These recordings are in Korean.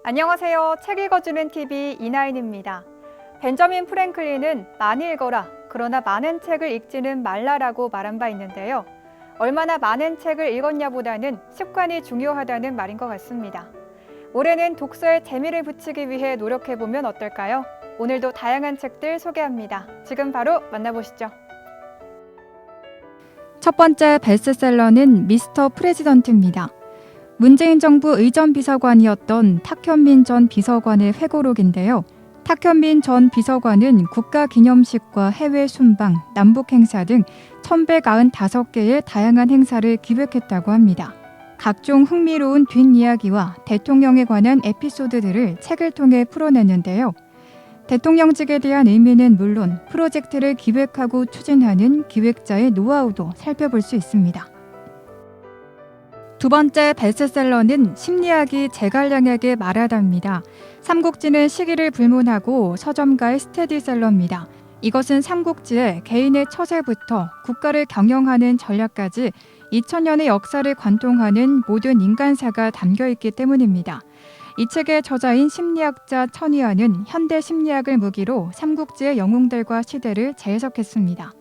안녕하세요. 책 읽어주는 TV 이나인입니다. 벤저민 프랭클린은 많이 읽어라, 그러나 많은 책을 읽지는 말라라고 말한 바 있는데요. 얼마나 많은 책을 읽었냐보다는 습관이 중요하다는 말인 것 같습니다. 올해는 독서에 재미를 붙이기 위해 노력해보면 어떨까요? 오늘도 다양한 책들 소개합니다. 지금 바로 만나보시죠. 첫 번째 베스트셀러는 미스터 프레지던트입니다. 문재인 정부 의전비서관이었던 탁현민 전 비서관의 회고록인데요. 탁현민 전 비서관은 국가기념식과 해외 순방, 남북 행사 등 1195개의 다양한 행사를 기획했다고 합니다. 각종 흥미로운 뒷이야기와 대통령에 관한 에피소드들을 책을 통해 풀어냈는데요. 대통령직에 대한 의미는 물론 프로젝트를 기획하고 추진하는 기획자의 노하우도 살펴볼 수 있습니다. 두 번째 베스트셀러는 심리학이 제갈량에게 말하다입니다. 삼국지는 시기를 불문하고 서점가의 스테디셀러입니다. 이것은 삼국지에 개인의 처세부터 국가를 경영하는 전략까지 2000년의 역사를 관통하는 모든 인간사가 담겨있기 때문입니다. 이 책의 저자인 심리학자 천이안은 현대 심리학을 무기로 삼국지의 영웅들과 시대를 재해석했습니다.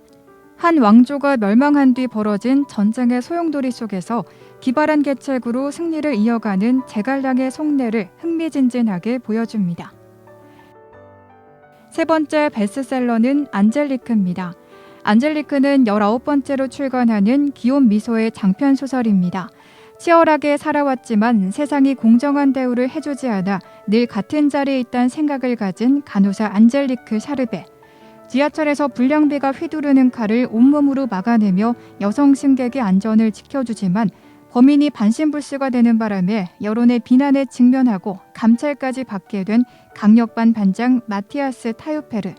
한 왕조가 멸망한 뒤 벌어진 전쟁의 소용돌이 속에서 기발한 계책으로 승리를 이어가는 제갈량의 속내를 흥미진진하게 보여줍니다. 세 번째 베스트셀러는 안젤리크입니다. 안젤리크는 19번째로 출간하는 기욤 미소의 장편 소설입니다. 치열하게 살아왔지만 세상이 공정한 대우를 해주지 않아 늘 같은 자리에 있다는 생각을 가진 간호사 안젤리크 샤르베. 지하철에서 불량배가 휘두르는 칼을 온몸으로 막아내며 여성 승객의 안전을 지켜주지만 범인이 반신불수가 되는 바람에 여론의 비난에 직면하고 감찰까지 받게 된 강력반 반장 마티아스 타유페르.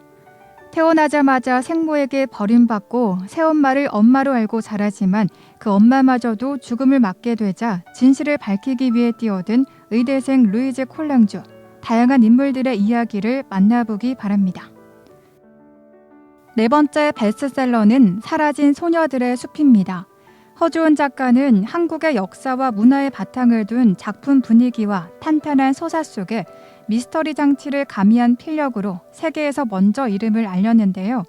태어나자마자 생모에게 버림받고 새엄마를 엄마로 알고 자라지만 그 엄마마저도 죽음을 맞게 되자 진실을 밝히기 위해 뛰어든 의대생 루이즈 콜랑주. 다양한 인물들의 이야기를 만나보기 바랍니다. 네 번째 베스트셀러는 사라진 소녀들의 숲입니다. 허주은 작가는 한국의 역사와 문화의 바탕을 둔 작품 분위기와 탄탄한 서사 속에 미스터리 장치를 가미한 필력으로 세계에서 먼저 이름을 알렸는데요.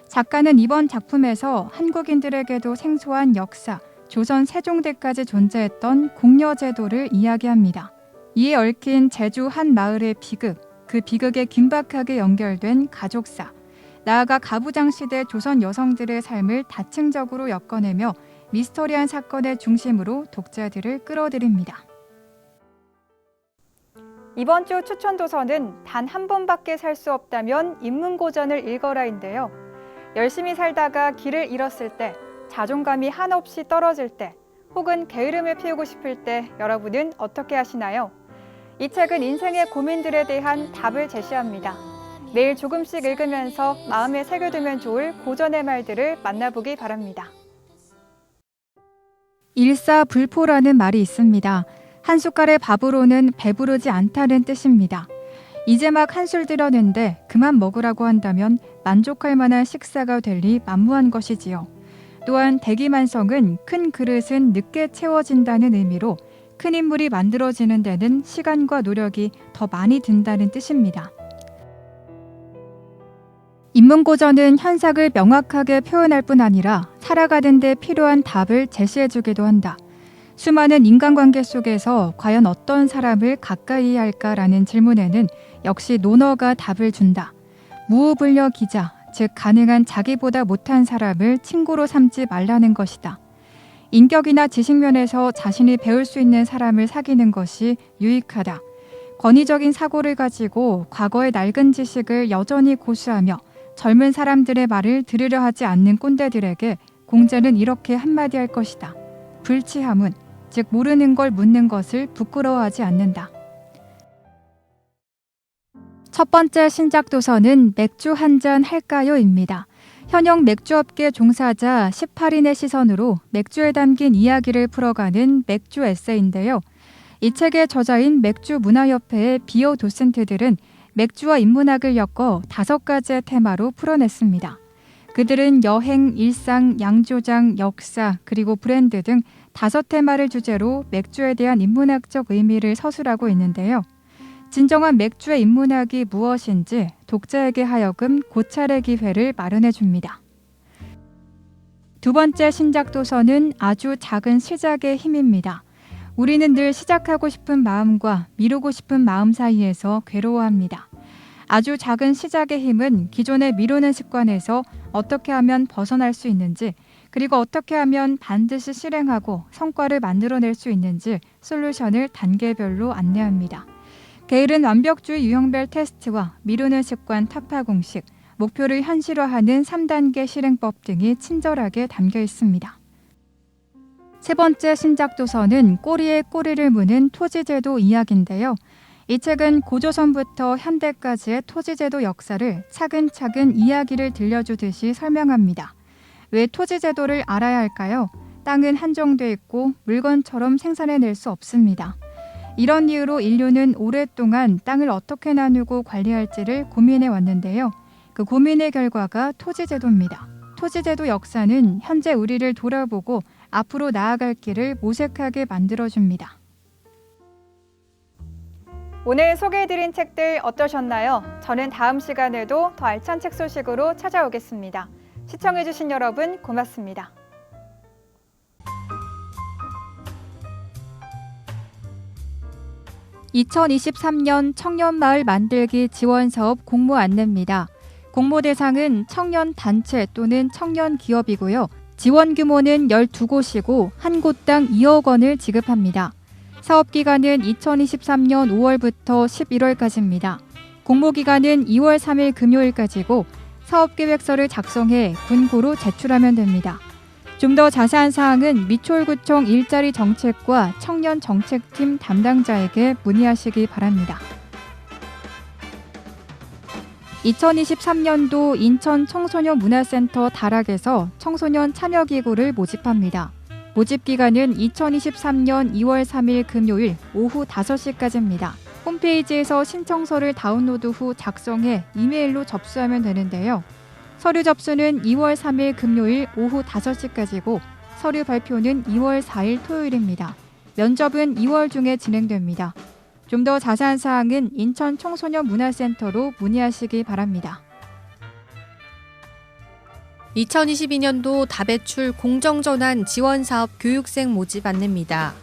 작가는 이번 작품에서 한국인들에게도 생소한 역사, 조선 세종대까지 존재했던 공여제도를 이야기합니다. 이에 얽힌 제주 한 마을의 비극, 그 비극에 긴박하게 연결된 가족사, 나아가 가부장시대 조선 여성들의 삶을 다층적으로 엮어내며 미스터리한 사건의 중심으로 독자들을 끌어들입니다. 이번 주 추천 도서는 단 한 번밖에 살 수 없다면 인문고전을 읽어라인데요. 열심히 살다가 길을 잃었을 때, 자존감이 한없이 떨어질 때, 혹은 게으름을 피우고 싶을 때 여러분은 어떻게 하시나요? 이 책은 인생의 고민들에 대한 답을 제시합니다. 매일 조금씩 읽으면서 마음에 새겨두면 좋을 고전의 말들을 만나보기 바랍니다. 일사불포라는 말이 있습니다. 한 숟갈의 밥으로는 배부르지 않다는 뜻입니다. 이제 막 한술 들었는데 그만 먹으라고 한다면 만족할 만한 식사가 될 리 만무한 것이지요. 또한 대기만성은 큰 그릇은 늦게 채워진다는 의미로 큰 인물이 만들어지는 데는 시간과 노력이 더 많이 든다는 뜻입니다. 인문고전은 현상을 명확하게 표현할 뿐 아니라 살아가는 데 필요한 답을 제시해주기도 한다. 수많은 인간관계 속에서 과연 어떤 사람을 가까이 할까라는 질문에는 역시 논어가 답을 준다. 무후불려 기자, 즉 가능한 자기보다 못한 사람을 친구로 삼지 말라는 것이다. 인격이나 지식면에서 자신이 배울 수 있는 사람을 사귀는 것이 유익하다. 권위적인 사고를 가지고 과거의 낡은 지식을 여전히 고수하며 젊은 사람들의 말을 들으려 하지 않는 꼰대들에게 공자는 이렇게 한마디 할 것이다. 불치함은, 즉 모르는 걸 묻는 것을 부끄러워하지 않는다. 첫 번째 신작 도서는 맥주 한잔 할까요?입니다. 현역 맥주업계 종사자 18인의 시선으로 맥주에 담긴 이야기를 풀어가는 맥주 에세이인데요. 이 책의 저자인 맥주문화협회의 비어 도슨트들은 맥주와 인문학을 엮어 5가지의 테마로 풀어냈습니다. 그들은 여행, 일상, 양조장, 역사, 그리고 브랜드 등 5테마를 주제로 맥주에 대한 인문학적 의미를 서술하고 있는데요. 진정한 맥주에 입문하기 무엇인지 독자에게 하여금 고찰의 기회를 마련해 줍니다. 두 번째 신작 도서는 아주 작은 시작의 힘입니다. 우리는 늘 시작하고 싶은 마음과 미루고 싶은 마음 사이에서 괴로워합니다. 아주 작은 시작의 힘은 기존의 미루는 습관에서 어떻게 하면 벗어날 수 있는지, 그리고 어떻게 하면 반드시 실행하고 성과를 만들어낼 수 있는지 솔루션을 단계별로 안내합니다. 게일은 완벽주의 유형별 테스트와 미루는 습관 타파 공식, 목표를 현실화하는 3단계 실행법 등이 친절하게 담겨 있습니다. 세 번째 신작 도서는 꼬리에 꼬리를 무는 토지제도 이야기인데요. 이 책은 고조선부터 현대까지의 토지제도 역사를 차근차근 이야기를 들려주듯이 설명합니다. 왜 토지제도를 알아야 할까요? 땅은 한정돼 있고 물건처럼 생산해낼 수 없습니다. 이런 이유로 인류는 오랫동안 땅을 어떻게 나누고 관리할지를 고민해 왔는데요. 그 고민의 결과가 토지제도입니다. 토지제도 역사는 현재 우리를 돌아보고 앞으로 나아갈 길을 모색하게 만들어줍니다. 오늘 소개해드린 책들 어떠셨나요? 저는 다음 시간에도 더 알찬 책 소식으로 찾아오겠습니다. 시청해주신 여러분 고맙습니다. 2023년 청년마을 만들기 지원사업 공모 안내입니다. 공모 대상은 청년 단체 또는 청년 기업이고요. 지원 규모는 12곳이고 한 곳당 2억 원을 지급합니다. 사업 기간은 2023년 5월부터 11월까지입니다. 공모 기간은 2월 3일 금요일까지고 사업계획서를 작성해 군고로 제출하면 됩니다. 좀 더 자세한 사항은 미추홀구청 일자리 정책과 청년 정책팀 담당자에게 문의하시기 바랍니다. 2023년도 인천 청소년 문화센터 다락에서 청소년 참여기구를 모집합니다. 모집 기간은 2023년 2월 3일 금요일 오후 5시까지입니다. 홈페이지에서 신청서를 다운로드 후 작성해 이메일로 접수하면 되는데요. 서류 접수는 2월 3일 금요일 오후 5시까지고 서류 발표는 2월 4일 토요일입니다. 면접은 2월 중에 진행됩니다. 좀 더 자세한 사항은 인천 청소년 문화센터로 문의하시기 바랍니다. 2022년도 다배출 공정전환 지원사업 교육생 모집 안내입니다.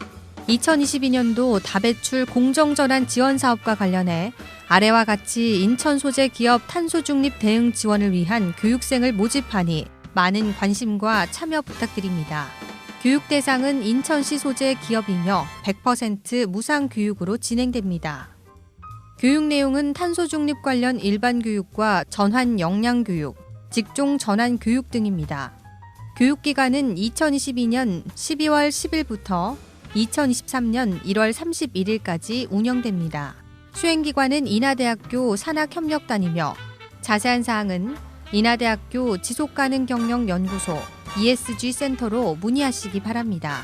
2022년도 다배출 공정전환 지원사업과 관련해 아래와 같이 인천 소재 기업 탄소 중립 대응 지원을 위한 교육생을 모집하니 많은 관심과 참여 부탁드립니다. 교육 대상은 인천시 소재 기업이며 100% 무상 교육으로 진행됩니다. 교육 내용은 탄소 중립 관련 일반 교육과 전환 역량 교육, 직종 전환 교육 등입니다. 교육 기간은 2022년 12월 10일부터 2023년 1월 31일까지 운영됩니다. 수행기관은 인하대학교 산학협력단이며 자세한 사항은 인하대학교 지속가능경영연구소 ESG 센터로 문의하시기 바랍니다.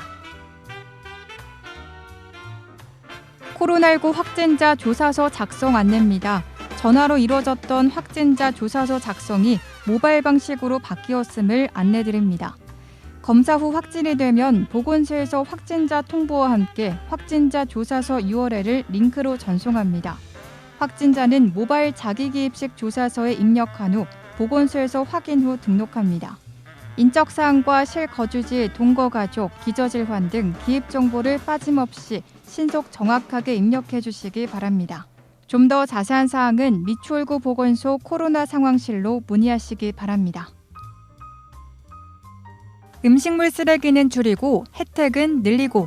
코로나19 확진자 조사서 작성 안내입니다. 전화로 이루어졌던 확진자 조사서 작성이 모바일 방식으로 바뀌었음을 안내드립니다. 검사 후 확진이 되면 보건소에서 확진자 통보와 함께 확진자 조사서 URL을 링크로 전송합니다. 확진자는 모바일 자기기입식 조사서에 입력한 후 보건소에서 확인 후 등록합니다. 인적사항과 실거주지, 동거가족, 기저질환 등 기입 정보를 빠짐없이 신속 정확하게 입력해 주시기 바랍니다. 좀 더 자세한 사항은 미추홀구 보건소 코로나 상황실로 문의하시기 바랍니다. 음식물 쓰레기는 줄이고 혜택은 늘리고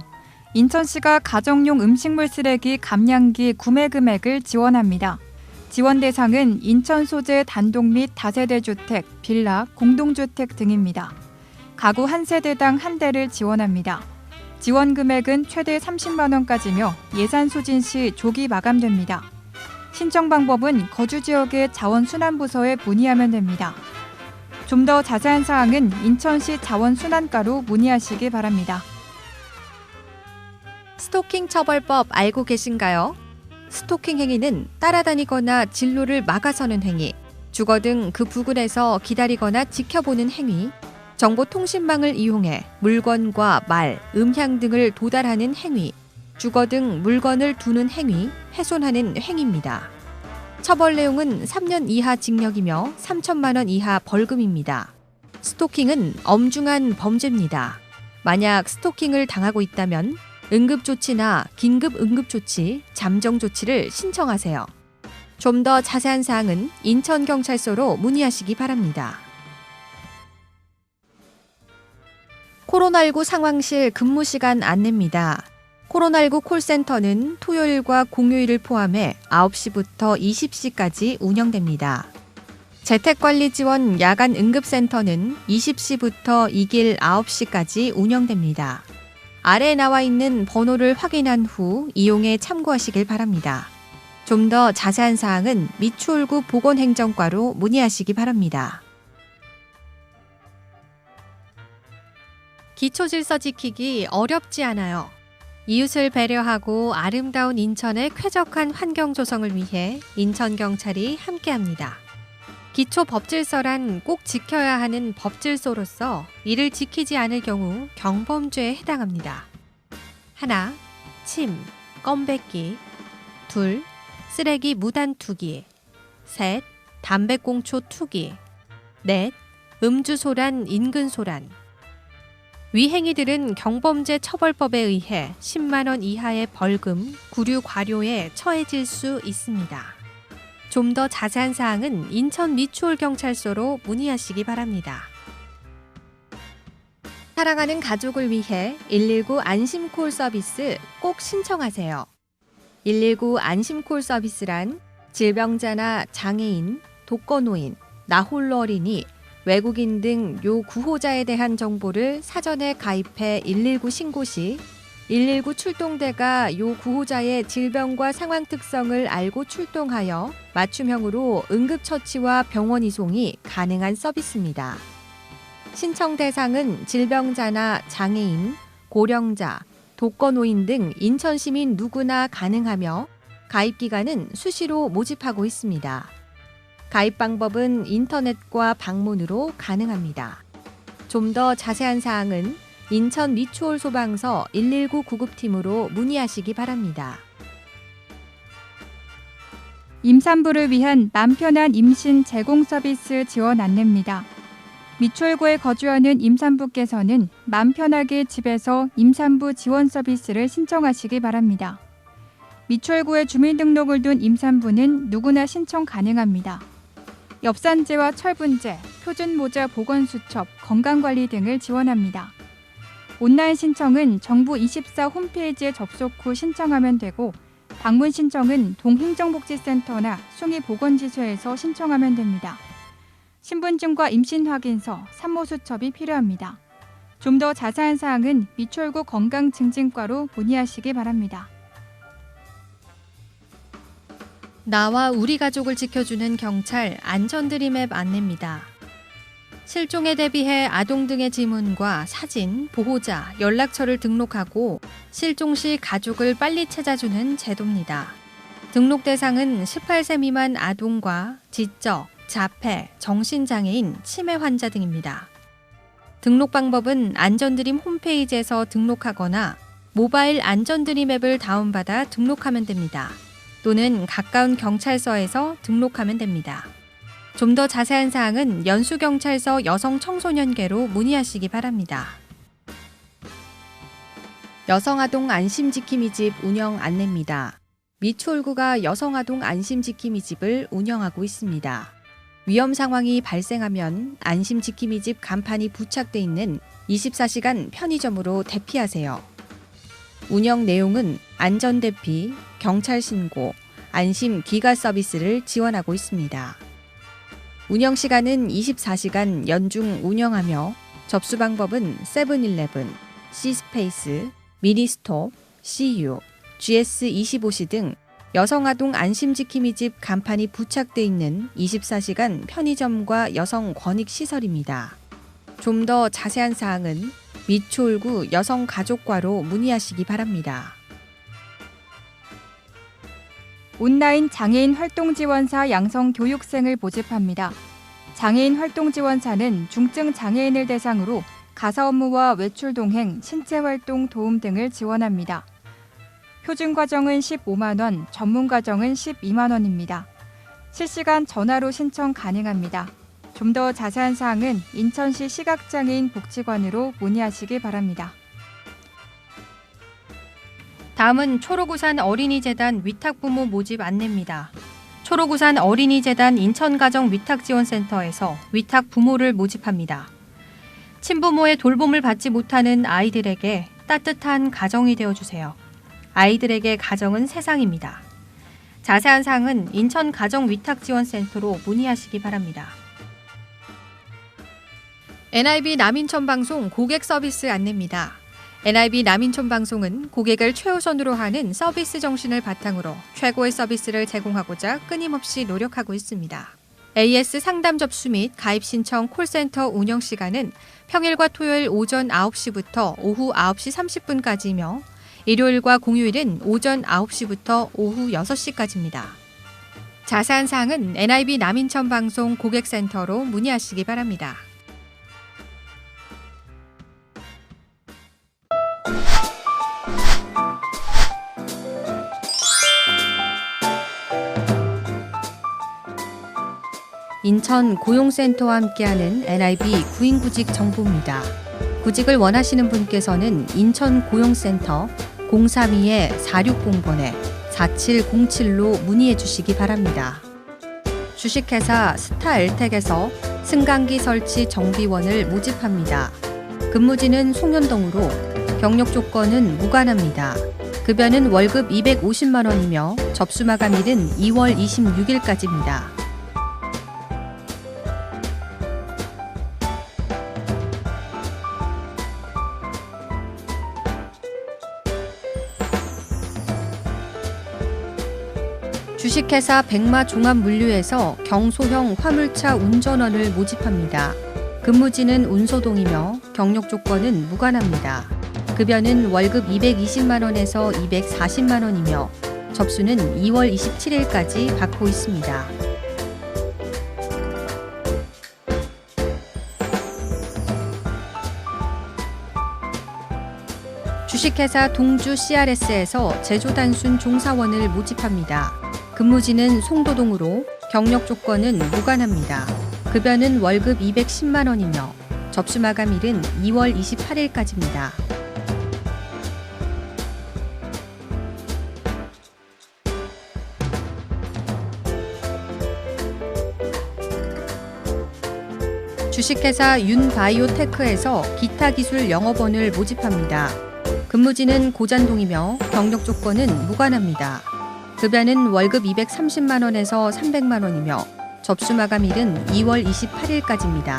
인천시가 가정용 음식물 쓰레기 감량기 구매 금액을 지원합니다. 지원 대상은 인천 소재 단독 및 다세대 주택, 빌라, 공동주택 등입니다. 가구 한 세대당 한 대를 지원합니다. 지원 금액은 최대 30만 원까지며 예산 소진 시 조기 마감됩니다. 신청 방법은 거주 지역의 자원순환부서에 문의하면 됩니다. 좀 더 자세한 사항은 인천시 자원순환과로 문의하시기 바랍니다. 스토킹 처벌법 알고 계신가요? 스토킹 행위는 따라다니거나 진로를 막아서는 행위, 주거 등 그 부근에서 기다리거나 지켜보는 행위, 정보통신망을 이용해 물건과 말, 음향 등을 도달하는 행위, 주거 등 물건을 두는 행위, 훼손하는 행위입니다. 처벌 내용은 3년 이하 징역이며 3천만 원 이하 벌금입니다. 스토킹은 엄중한 범죄입니다. 만약 스토킹을 당하고 있다면 응급조치나 긴급응급조치, 잠정조치를 신청하세요. 좀 더 자세한 사항은 인천경찰서로 문의하시기 바랍니다. 코로나19 상황실 근무시간 안내입니다. 코로나19 콜센터는 토요일과 공휴일을 포함해 9시부터 20시까지 운영됩니다. 재택관리지원 야간 응급센터는 20시부터 이길 9시까지 운영됩니다. 아래에 나와 있는 번호를 확인한 후 이용에 참고하시길 바랍니다. 좀 더 자세한 사항은 미추홀구 보건행정과로 문의하시기 바랍니다. 기초질서 지키기 어렵지 않아요. 이웃을 배려하고 아름다운 인천의 쾌적한 환경 조성을 위해 인천경찰이 함께합니다. 기초 법질서란 꼭 지켜야 하는 법질서로서 이를 지키지 않을 경우 경범죄에 해당합니다. 1. 침, 껌 뱉기. 2. 쓰레기 무단 투기. 3. 담배꽁초 투기. 4. 음주 소란, 인근 소란. 위 행위들은 경범죄 처벌법에 의해 10만 원 이하의 벌금, 구류 과료에 처해질 수 있습니다. 좀 더 자세한 사항은 인천 미추홀경찰서로 문의하시기 바랍니다. 사랑하는 가족을 위해 119 안심콜 서비스 꼭 신청하세요. 119 안심콜 서비스란 질병자나 장애인, 독거노인, 나홀로 어린이, 외국인 등 요 구호자에 대한 정보를 사전에 가입해 119 신고 시 119 출동대가 요 구호자의 질병과 상황 특성을 알고 출동하여 맞춤형으로 응급처치와 병원 이송이 가능한 서비스입니다. 신청 대상은 질병자나 장애인, 고령자, 독거노인 등 인천시민 누구나 가능하며 가입 기간은 수시로 모집하고 있습니다. 가입 방법은 인터넷과 방문으로 가능합니다. 좀 더 자세한 사항은 인천 미추홀 소방서 119 구급팀으로 문의하시기 바랍니다. 임산부를 위한 맘 편한 임신 제공 서비스 지원 안내입니다. 미추홀구에 거주하는 임산부께서는 맘 편하게 집에서 임산부 지원 서비스를 신청하시기 바랍니다. 미추홀구에 주민등록을 둔 임산부는 누구나 신청 가능합니다. 엽산제와 철분제, 표준모자 보건수첩, 건강관리 등을 지원합니다. 온라인 신청은 정부 24 홈페이지에 접속 후 신청하면 되고 방문 신청은 동행정복지센터나 숭이보건지소에서 신청하면 됩니다. 신분증과 임신확인서, 산모수첩이 필요합니다. 좀 더 자세한 사항은 미추홀구 건강증진과로 문의하시기 바랍니다. 나와 우리 가족을 지켜주는 경찰 안전드림앱 안내입니다. 실종에 대비해 아동 등의 지문과 사진, 보호자, 연락처를 등록하고 실종 시 가족을 빨리 찾아주는 제도입니다. 등록 대상은 18세 미만 아동과 지적, 자폐, 정신장애인, 치매 환자 등입니다. 등록 방법은 안전드림 홈페이지에서 등록하거나 모바일 안전드림 앱을 다운받아 등록하면 됩니다. 또는 가까운 경찰서에서 등록하면 됩니다. 좀 더 자세한 사항은 연수경찰서 여성청소년계로 문의하시기 바랍니다. 여성아동 안심지킴이집 운영 안내입니다. 미추홀구가 여성아동 안심지킴이집을 운영하고 있습니다. 위험 상황이 발생하면 안심지킴이집 간판이 부착돼 있는 24시간 편의점으로 대피하세요. 운영 내용은 안전대피, 경찰신고, 안심 귀가 서비스를 지원하고 있습니다. 운영 시간은 24시간 연중 운영하며 접수 방법은 세븐일레븐, C스페이스, 미니스톱, CU, GS25시 등 여성아동 안심지킴이집 간판이 부착돼 있는 24시간 편의점과 여성 권익시설입니다. 좀 더 자세한 사항은 미추홀구 여성가족과로 문의하시기 바랍니다. 온라인 장애인 활동지원사 양성교육생을 모집합니다. 장애인 활동지원사는 중증 장애인을 대상으로 가사 업무와 외출 동행, 신체활동 도움 등을 지원합니다. 표준 과정은 15만 원, 전문 과정은 12만 원입니다. 실시간 전화로 신청 가능합니다. 좀 더 자세한 사항은 인천시 시각장애인 복지관으로 문의하시기 바랍니다. 다음은 초록우산 어린이재단 위탁부모 모집 안내입니다. 초록우산 어린이재단 인천가정위탁지원센터에서 위탁부모를 모집합니다. 친부모의 돌봄을 받지 못하는 아이들에게 따뜻한 가정이 되어주세요. 아이들에게 가정은 세상입니다. 자세한 사항은 인천가정위탁지원센터로 문의하시기 바랍니다. NIB 남인천 방송 고객 서비스 안내입니다. NIB 남인천 방송은 고객을 최우선으로 하는 서비스 정신을 바탕으로 최고의 서비스를 제공하고자 끊임없이 노력하고 있습니다. AS 상담 접수 및 가입 신청 콜센터 운영 시간은 평일과 토요일 오전 9시부터 오후 9시 30분까지이며 일요일과 공휴일은 오전 9시부터 오후 6시까지입니다. 자세한 사항은 NIB 남인천 방송 고객센터로 문의하시기 바랍니다. 인천 고용센터와 함께하는 NIB 구인구직 정보입니다. 구직을 원하시는 분께서는 인천 고용센터 032-4600번에 4707로 문의해 주시기 바랍니다. 주식회사 스타엘텍에서 승강기 설치 정비원을 모집합니다. 근무지는 송현동으로 경력 조건은 무관합니다. 급여는 월급 250만 원이며 접수 마감일은 2월 26일까지입니다. 주식회사 백마종합물류에서 경소형 화물차 운전원을 모집합니다. 근무지는 운소동이며 경력 조건은 무관합니다. 급여는 월급 220만 원에서 240만 원이며 접수는 2월 27일까지 받고 있습니다. 주식회사 동주 CRS에서 제조단순 종사원을 모집합니다. 근무지는 송도동으로 경력 조건은 무관합니다. 급여는 월급 210만 원이며 접수 마감일은 2월 28일까지입니다. 주식회사 윤바이오테크에서 기타기술 영업원을 모집합니다. 근무지는 고잔동이며 경력 조건은 무관합니다. 급여는 월급 230만 원에서 300만 원이며 접수 마감일은 2월 28일까지입니다.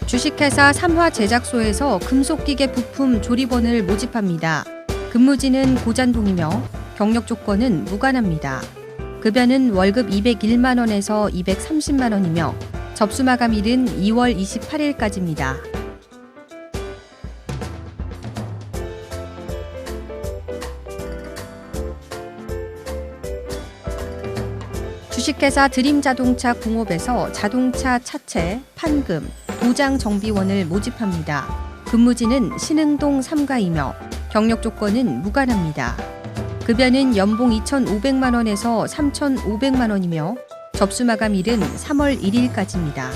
주식회사 삼화제작소에서 금속기계 부품 조립원을 모집합니다. 근무지는 고잔동이며 경력 조건은 무관합니다. 급여는 월급 201만 원에서 230만 원이며 접수 마감일은 2월 28일까지입니다. 주식회사 드림자동차 공업에서 자동차 차체, 판금, 도장 정비원을 모집합니다. 근무지는 신흥동 3가이며 경력 조건은 무관합니다. 급여는 연봉 2,500만 원에서 3,500만 원이며 접수 마감일은 3월 1일까지입니다.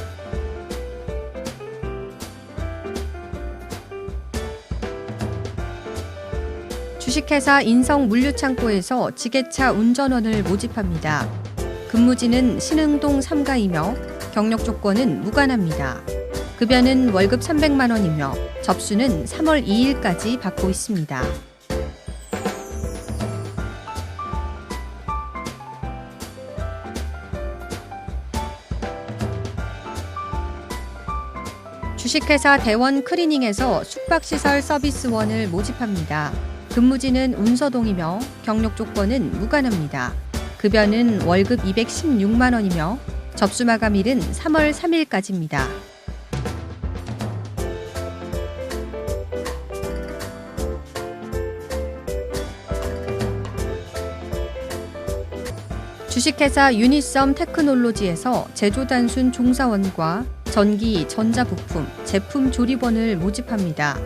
주식회사 인성물류창고에서 지게차 운전원을 모집합니다. 근무지는 신흥동 3가이며 경력 조건은 무관합니다. 급여는 월급 300만 원이며 접수는 3월 2일까지 받고 있습니다. 주식회사 대원 클리닝에서 숙박시설 서비스원을 모집합니다. 근무지는 운서동이며 경력 조건은 무관합니다. 급여는 월급 216만 원이며 접수 마감일은 3월 3일까지입니다. 주식회사 유니썸 테크놀로지에서 제조 단순 종사원과 전기, 전자부품, 제품 조립원을 모집합니다.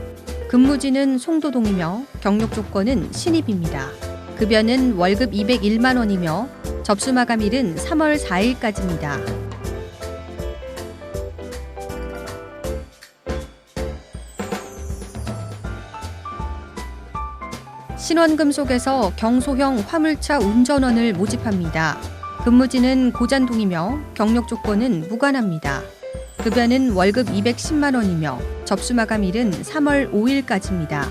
근무지는 송도동이며 경력 조건은 신입입니다. 급여는 월급 201만 원이며 접수 마감일은 3월 4일까지입니다. 신원금속에서 경소형 화물차 운전원을 모집합니다. 근무지는 고잔동이며 경력 조건은 무관합니다. 급여는 월급 210만 원이며 접수 마감일은 3월 5일까지입니다.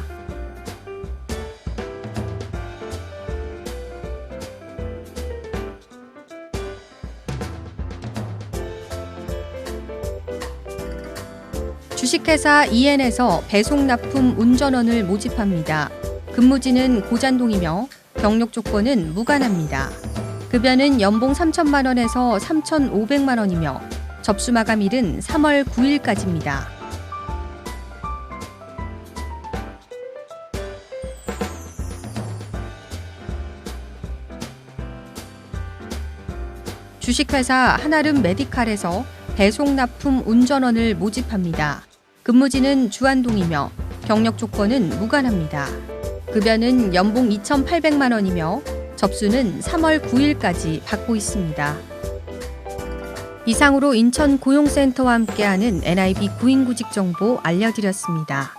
주식회사 EN에서 배송납품 운전원을 모집합니다. 근무지는 고잔동이며 경력 조건은 무관합니다. 급여는 연봉 3천만 원에서 3,500만 원이며 접수 마감일은 3월 9일까지입니다. 주식회사 한아름 메디칼에서 배송납품 운전원을 모집합니다. 근무지는 주안동이며 경력 조건은 무관합니다. 급여는 연봉 2,800만 원이며 접수는 3월 9일까지 받고 있습니다. 이상으로 인천 고용센터와 함께하는 NIB 구인구직 정보 알려드렸습니다.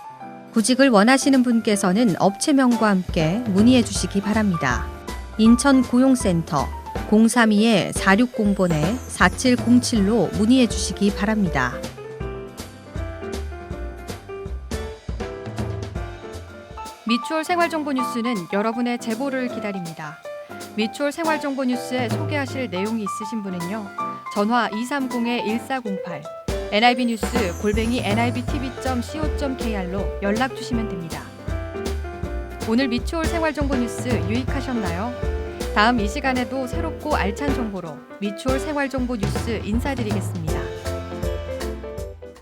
구직을 원하시는 분께서는 업체명과 함께 문의해 주시기 바랍니다. 인천 고용센터 032-4600-4707로 문의해 주시기 바랍니다. 미추홀 생활정보 뉴스는 여러분의 제보를 기다립니다. 미추홀 생활정보 뉴스에 소개하실 내용이 있으신 분은요. 전화 230-1408, nibnews@nibtv.co.kr로 연락 주시면 됩니다. 오늘 미추홀 생활정보 뉴스 유익하셨나요? 다음 이 시간에도 새롭고 알찬 정보로 미추홀 생활정보 뉴스 인사드리겠습니다.